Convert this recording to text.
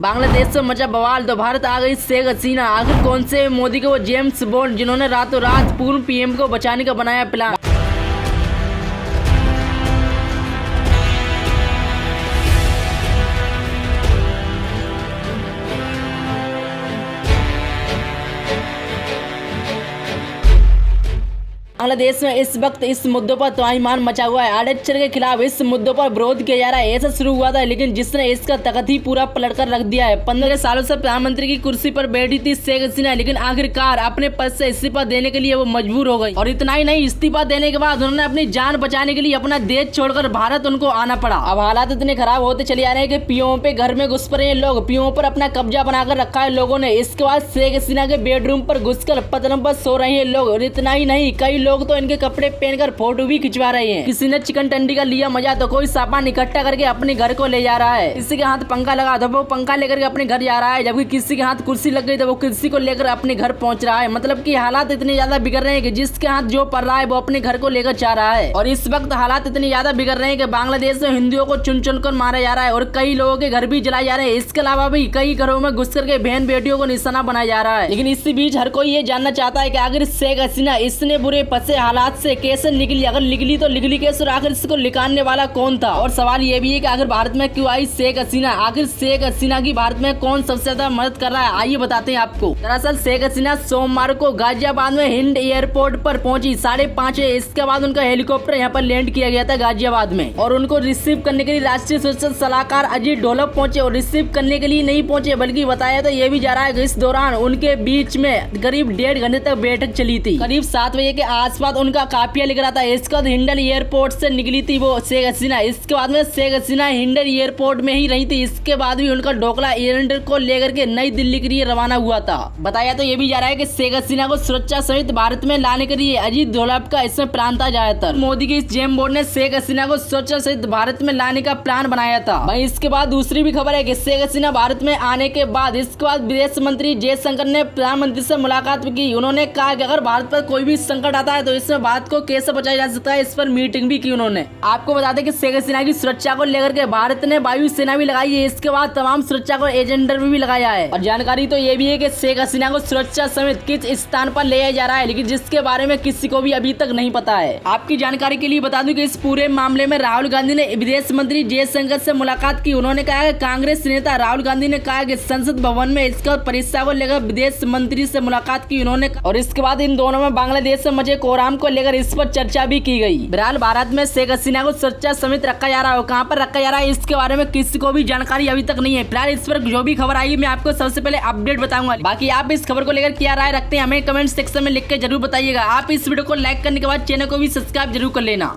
बांग्लादेश से मचा बवाल तो भारत आ गई शेख हसीना। आखिर कौन से मोदी के वो जेम्स बॉन्ड जिन्होंने रातों रात पूर्व पीएम को बचाने का बनाया प्लान। बांग्लादेश में इस वक्त इस मुद्दों पर तोहिमान मचा हुआ है। आरक्षण के खिलाफ इस मुद्दों पर विरोध किया जा रहा है। ऐसा शुरू हुआ था लेकिन जिसने इसका तख्त ही पूरा पलटकर रख दिया है। 15 सालों से प्रधानमंत्री की कुर्सी पर बैठी थी शेख हसीना, लेकिन आखिरकार अपने पद से इस्तीफा देने के लिए वो मजबूर हो गई। और इतना ही नहीं, इस्तीफा देने के बाद उन्होंने अपनी जान बचाने के लिए अपना देश छोड़कर भारत उनको आना पड़ा। अब हालात इतने खराब होते चले जा रहे हैं कि पीओ पे घर में घुस पड़े लोग, पीओ पर अपना कब्जा बनाकर रखा है लोगों ने। इसके बाद शेख हसीना के बेडरूम पर घुसकर पलंग पर सो रहे हैं लोग। और इतना ही नहीं, कई लोग तो इनके कपड़े पहनकर फोटो भी खिंचवा रहे हैं। किसी ने चिकन टंडी का लिया मजा तो कोई सामान इकट्ठा करके अपने घर को ले जा रहा है। किसी के हाथ पंखा लगा तो वो पंखा लेकर के अपने घर जा रहा है, जबकि किसी के हाथ कुर्सी लग गई तो वो कुर्सी को लेकर अपने घर पहुंच रहा है। मतलब कि हालात इतने ज्यादा बिगड़ रहे हैं कि जिसके हाथ जो पड़ रहा है वो अपने घर को लेकर जा रहा है। और इस वक्त हालात इतने ज्यादा बिगड़ रहे हैं कि बांग्लादेश में हिंदुओं को चुन चुन कर मारा जा रहा है और कई लोगों के घर भी जलाए जा रहे हैं। इसके अलावा भी कई घरों में घुस करके बहन बेटियों को निशाना बनाया जा रहा है। लेकिन इसी बीच हर कोई ये जानना चाहता है कि आखिर शेख हसीना इतने बुरे फंसे हालात से कैसे निकली। अगर निकली तो निकली कैसे, और आखिर इसको निकालने वाला कौन था। और सवाल ये भी है कि आखिर भारत में क्यों आई शेख हसीना। आखिर शेख हसीना की भारत में कौन सबसे ज्यादा मदद कर रहा है, आइए बताते हैं आपको। दरअसल शेख हसीना सोमवार को गाजियाबाद में हिंद एयरपोर्ट पर पहुंची 5:30। इसके बाद उनका हेलीकॉप्टर यहाँ पर लैंड किया गया था गाजियाबाद में। और उनको रिसीव करने के लिए राष्ट्रीय सुरक्षा सलाहकार अजीत डोभाल पहुंचे। और रिसीव करने के लिए नहीं पहुंचे बल्कि बताया तो ये भी जा रहा है कि इस दौरान उनके बीच में करीब 1.5 घंटे तक बैठक चली थी। करीब 7 बजे के आसपास उनका काफिया निकल रहा था। इसके बाद हिंडन एयरपोर्ट से निकली थी वो शेख हसीना। इसके बाद में शेख हसीना हिंडन एयरपोर्ट में ही रही थी। इसके बाद भी उनका ढोकला एयरलाइनर को लेकर के नई दिल्ली के लिए रवाना हुआ था। बताया तो ये भी जा रहा है कि शेख हसीना को सुरक्षा सहित भारत में लाने के लिए अजीत डोभाल का इसमें प्लान था। ज्यादातर मोदी की इस जेम बोर्ड ने शेख हसीना को सुरक्षा सहित भारत में लाने का प्लान बनाया था। वहीं इसके बाद दूसरी भी खबर है कि शेख हसीना भारत में आने के बाद इसके बाद विदेश मंत्री जयशंकर ने प्रधानमंत्री से मुलाकात की। उन्होंने कहा कि अगर भारत पर कोई भी संकट आता है तो इसमें भारत को कैसे बचाया जा सकता है, इस पर मीटिंग भी की उन्होंने। आपको बता दें कि शेख हसीना की सुरक्षा को लेकर के भारत ने वायु सेना भी लगाई है। इसके बाद तमाम सुरक्षा को एजेंडर भी लगाया है। और जानकारी तो ये भी है कि शेख हसीना को सुरक्षा समेत किस स्थान पर ले जा रहा है, लेकिन जिसके बारे में किसी को भी अभी तक नहीं पता है। आपकी जानकारी के लिए बता दूं कि इस पूरे मामले में राहुल गांधी ने विदेश मंत्री जयशंकर से मुलाकात की। उन्होंने कहा कि कांग्रेस नेता राहुल गांधी ने कहा कि संसद भवन में इसका परीक्षा को लेकर विदेश मंत्री से मुलाकात की उन्होंने। और इसके बाद इन दोनों में बांग्लादेश से मचे कोहराम को लेकर इस पर चर्चा भी की गई। फिलहाल भारत में शेख हसीना को सुरक्षा समेत रखा जा रहा है। कहां पर रखा जा रहा है इसके बारे में किसी को भी जानकारी अभी तक नहीं है। फिलहाल इस पर जो भी खबर आई मैं आपको सबसे पहले अपडेट बताऊंगा। बाकी आप इस खबर को लेकर क्या राय रखते हैं हमें कमेंट सेक्शन में लिख के जरूर बताइएगा। आप इस वीडियो को लाइक करने के बाद चैनल को भी सब्सक्राइब जरूर कर लेना।